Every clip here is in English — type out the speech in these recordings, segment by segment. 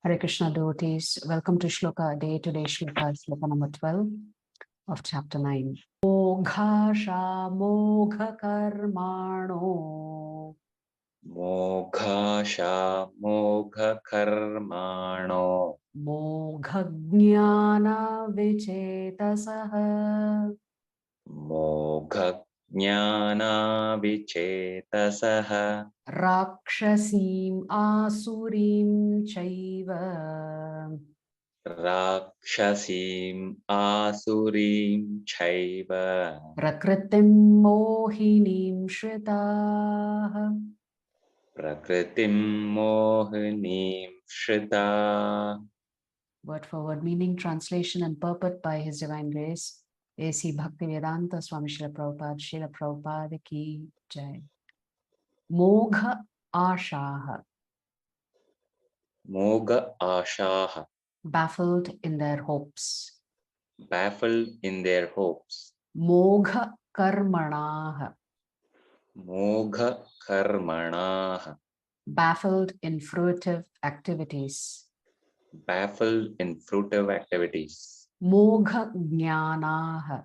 Hare Krishna devotees, welcome to Shloka Day. Today's Shloka is Shloka number 12 of chapter 9. Moghasha mogha karmano. Moghasha mogha karmano. Mogha jnana vichetasaha. Mogha jnana vichetasaha. Rakshasim asurim chaiva. Rakshasim asurim chaiva. Prakritim mohinim shritaha. Prakritim mohinim shrita. Word for word meaning, translation and purport by His Divine Grace, A.C. Bhaktivedanta Swami Srila Prabhupada ki jai. Mogha ashaha, Mogha ashaha. baffled in their hopes. Baffled in their hopes. Mogha karmanaha, Mogha karmanaha. baffled in fruitive activities. Baffled in fruitive activities. Mogha jnanaha,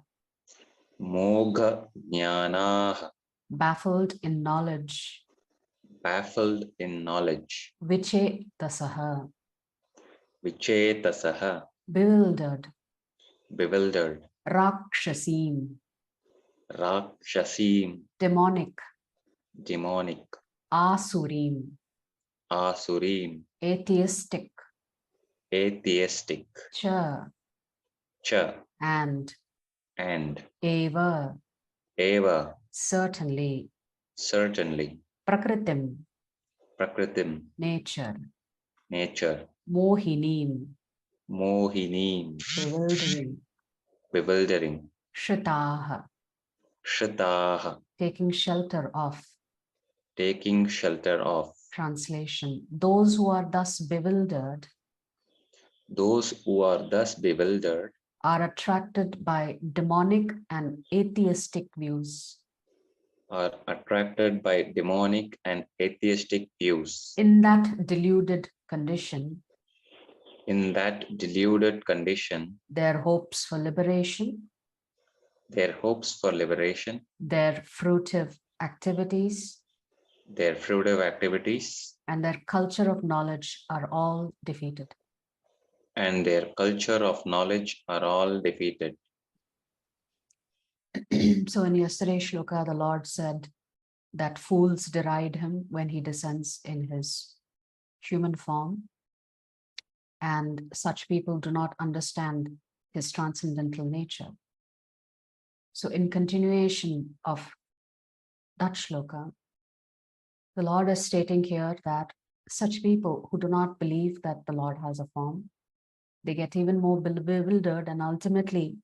Mogha jnanaha. baffled in knowledge. Baffled in knowledge. Vichetasaha, Vichetasaha. bewildered. Bewildered. Rakshasim, Rakshasim. demonic. Demonic. Asurim, Asurim. atheistic. Atheistic. Cha, Cha. and Eva. certainly. Certainly. Prakritim, Prakritim. nature. Nature. Mohinim, Mohinim. bewildering. Bewildering. Shritaha, Shritaha. taking shelter of. Taking shelter of. Translation, those who are thus bewildered Those who are thus bewildered are attracted by demonic and atheistic views. are attracted by demonic and atheistic views. In that deluded condition, In that deluded condition, their hopes for liberation, their hopes for liberation, their fruitive activities, their fruitive activities, and their culture of knowledge are all defeated. and their culture of knowledge are all defeated. So in yesterday's shloka, the Lord said that fools deride him when he descends in his human form, and such people do not understand his transcendental nature. So in continuation of that shloka, the Lord is stating here that such people who do not believe that the Lord has a form, they get even more bewildered, and ultimately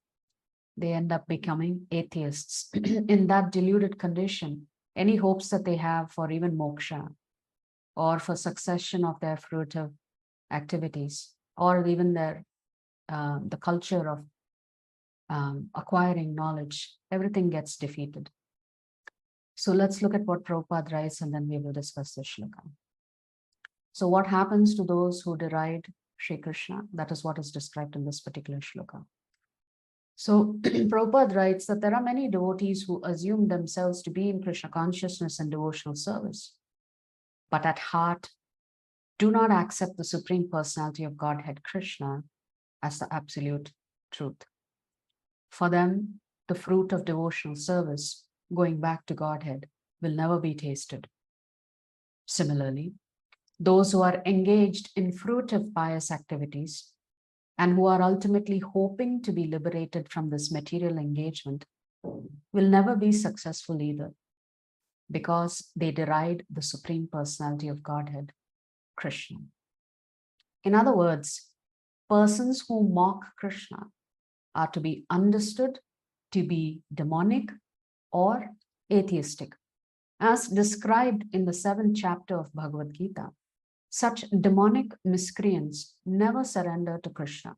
they end up becoming atheists. In that deluded condition, any hopes that they have for even moksha or for succession of their fruitive activities, or even their the culture of acquiring knowledge, everything gets defeated. So let's look at what Prabhupada writes, and then we will discuss the shloka. So what happens to those who deride Sri Krishna? That is what is described in this particular shloka. So Prabhupada writes that there are many devotees who assume themselves to be in Krishna consciousness and devotional service, but at heart do not accept the Supreme Personality of Godhead Krishna as the absolute truth. For them, the fruit of devotional service, going back to Godhead, will never be tasted. Similarly, those who are engaged in fruitive pious activities and who are ultimately hoping to be liberated from this material engagement will never be successful either, because they deride the Supreme Personality of Godhead, Krishna. In other words, persons who mock Krishna are to be understood to be demonic or atheistic. As described in the 7th chapter of Bhagavad Gita, such demonic miscreants never surrender to Krishna.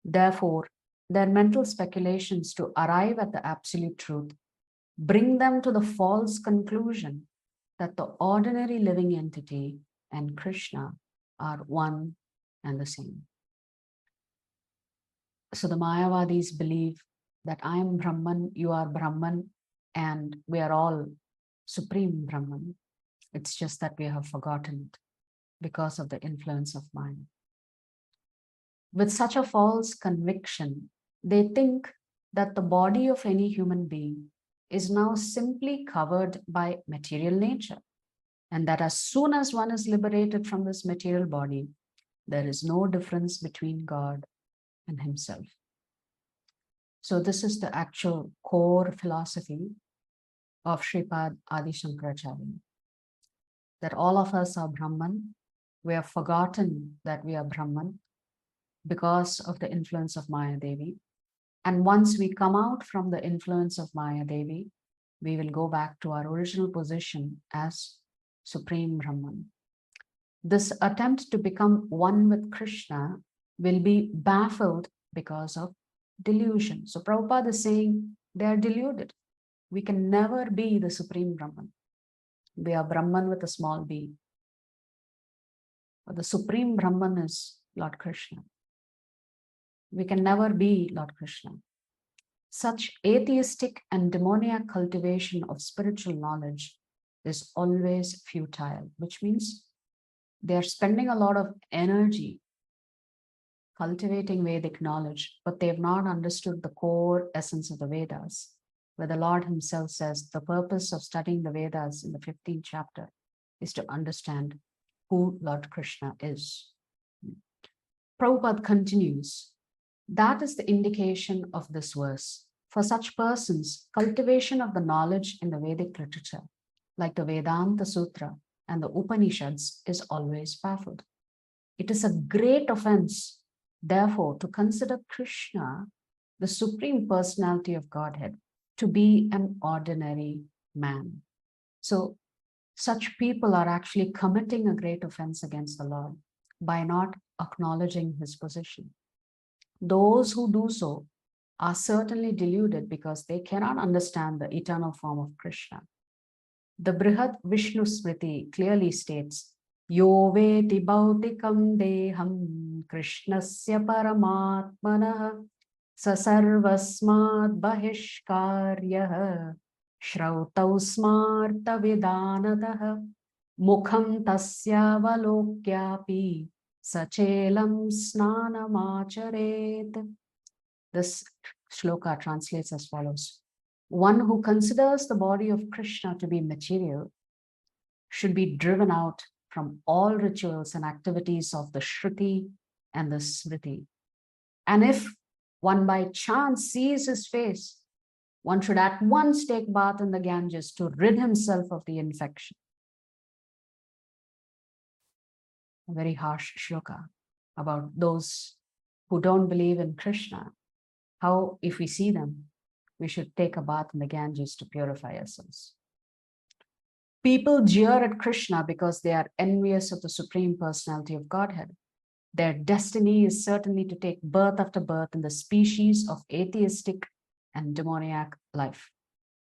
Therefore, their mental speculations to arrive at the absolute truth bring them to the false conclusion that the ordinary living entity and Krishna are one and the same. So the Mayavadis believe that I am Brahman, you are Brahman, and we are all Supreme Brahman. It's just that we have forgotten it because of the influence of mind. With such a false conviction, they think that the body of any human being is now simply covered by material nature, and that as soon as one is liberated from this material body, there is no difference between God and himself. So this is the actual core philosophy of Sripad Adi Shankaracharya, that all of us are Brahman. We have forgotten that we are Brahman because of the influence of Maya Devi. And once we come out from the influence of Maya Devi, we will go back to our original position as Supreme Brahman. This attempt to become one with Krishna will be baffled because of delusion. So Prabhupada is saying they are deluded. We can never be the Supreme Brahman. We are Brahman with a small b. But the Supreme Brahman is Lord Krishna. We can never be Lord Krishna. Such atheistic and demoniac cultivation of spiritual knowledge is always futile, which means they are spending a lot of energy cultivating Vedic knowledge, but they have not understood the core essence of the Vedas, where the Lord himself says the purpose of studying the Vedas in the 15th chapter is to understand who Lord Krishna is. Prabhupada continues, that is the indication of this verse. For such persons, cultivation of the knowledge in the Vedic literature, like the Vedanta Sutra and the Upanishads, is always baffled. It is a great offense, therefore, to consider Krishna, the Supreme Personality of Godhead, to be an ordinary man. So such people are actually committing a great offense against the Lord by not acknowledging his position. Those who do so are certainly deluded because they cannot understand the eternal form of Krishna. The Brihad Vishnu Smriti clearly states, Yo veti bhautikam deham Krishnasya paramatmanah sasarvasmad bahishkaryah shrautau smarta vidanatah mukham tasya valokyapi sachelam snanamacharet. This shloka translates as follows. One who considers the body of Krishna to be material should be driven out from all rituals and activities of the Shruti and the Smriti. And if one by chance sees his face, one should at once take bath in the Ganges to rid himself of the infection. A very harsh shloka about those who don't believe in Krishna. How, if we see them, we should take a bath in the Ganges to purify ourselves. People jeer at Krishna because they are envious of the Supreme Personality of Godhead. Their destiny is certainly to take birth after birth in the species of atheistic and demoniac life.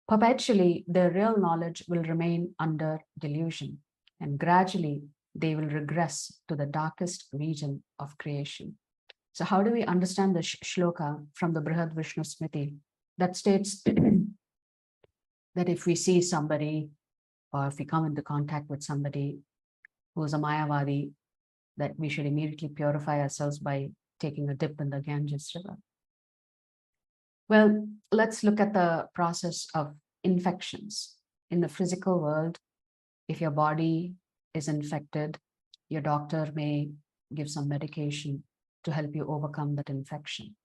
Perpetually, their real knowledge will remain under delusion, and gradually they will regress to the darkest region of creation. So how do we understand the shloka from the Brihad Vishnu Smriti that states that if we see somebody or if we come into contact with somebody who is a Mayavadi, that we should immediately purify ourselves by taking a dip in the Ganges River? Well, let's look at the process of infections. In the physical world, if your body is infected, your doctor may give some medication to help you overcome that infection.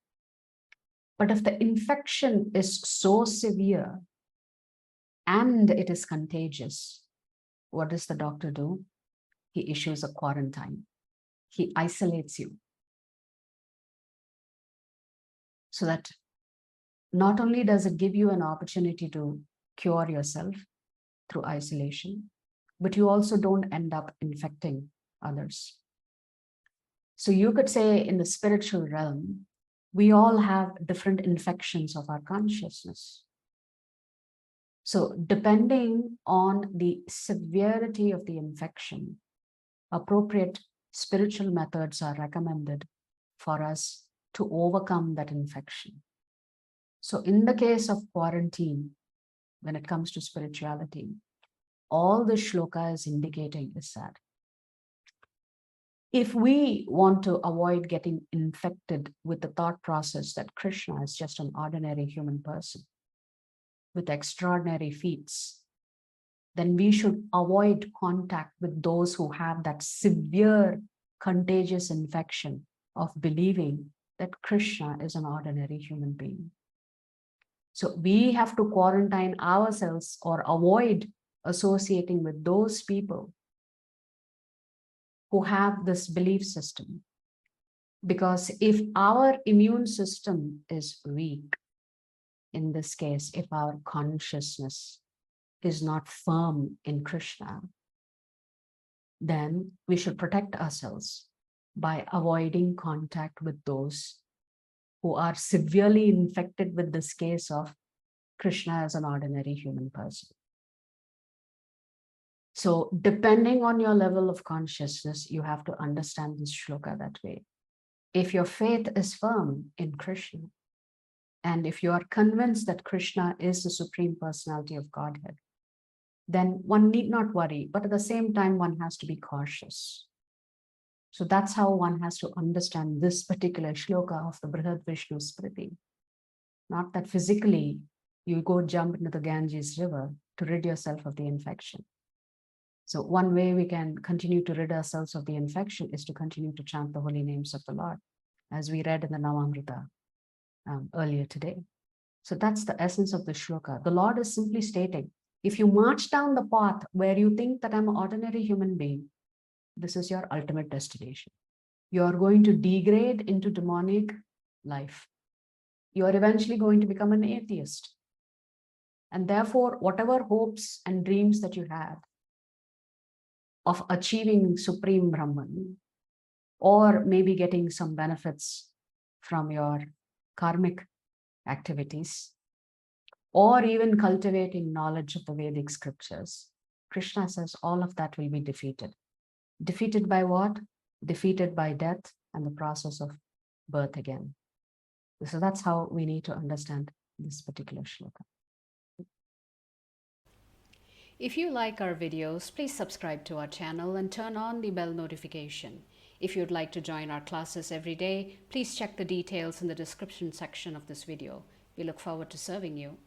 But if the infection is so severe and it is contagious, what does the doctor do? He issues a quarantine. He isolates you so that not only does it give you an opportunity to cure yourself through isolation, but you also don't end up infecting others. So you could say in the spiritual realm, we all have different infections of our consciousness. So depending on the severity of the infection, appropriate spiritual methods are recommended for us to overcome that infection. So in the case of quarantine, when it comes to spirituality, all the shloka is indicating is that if we want to avoid getting infected with the thought process that Krishna is just an ordinary human person with extraordinary feats, then we should avoid contact with those who have that severe contagious infection of believing that Krishna is an ordinary human being. So we have to quarantine ourselves or avoid associating with those people who have this belief system. Because if our immune system is weak, in this case, if our consciousness is not firm in Krishna, then we should protect ourselves by avoiding contact with those who are severely infected with this case of Krishna as an ordinary human person. So depending on your level of consciousness, you have to understand this shloka that way. If your faith is firm in Krishna, and if you are convinced that Krishna is the Supreme Personality of Godhead, then one need not worry, but at the same time, one has to be cautious. So that's how one has to understand this particular shloka of the Brihad Vishnu Smriti. Not that physically you go jump into the Ganges River to rid yourself of the infection. So one way we can continue to rid ourselves of the infection is to continue to chant the holy names of the Lord, as we read in the Navamrita earlier today. So that's the essence of the shloka. The Lord is simply stating, if you march down the path where you think that I'm an ordinary human being, this is your ultimate destination. You're going to degrade into demonic life. You're eventually going to become an atheist. And therefore, whatever hopes and dreams that you had of achieving Supreme Brahman, or maybe getting some benefits from your karmic activities, or even cultivating knowledge of the Vedic scriptures, Krishna says all of that will be defeated. Defeated by what? Defeated by death and the process of birth again. So that's how we need to understand this particular shloka. If you like our videos, please subscribe to our channel and turn on the bell notification. If you'd like to join our classes every day, please check the details in the description section of this video. We look forward to serving you.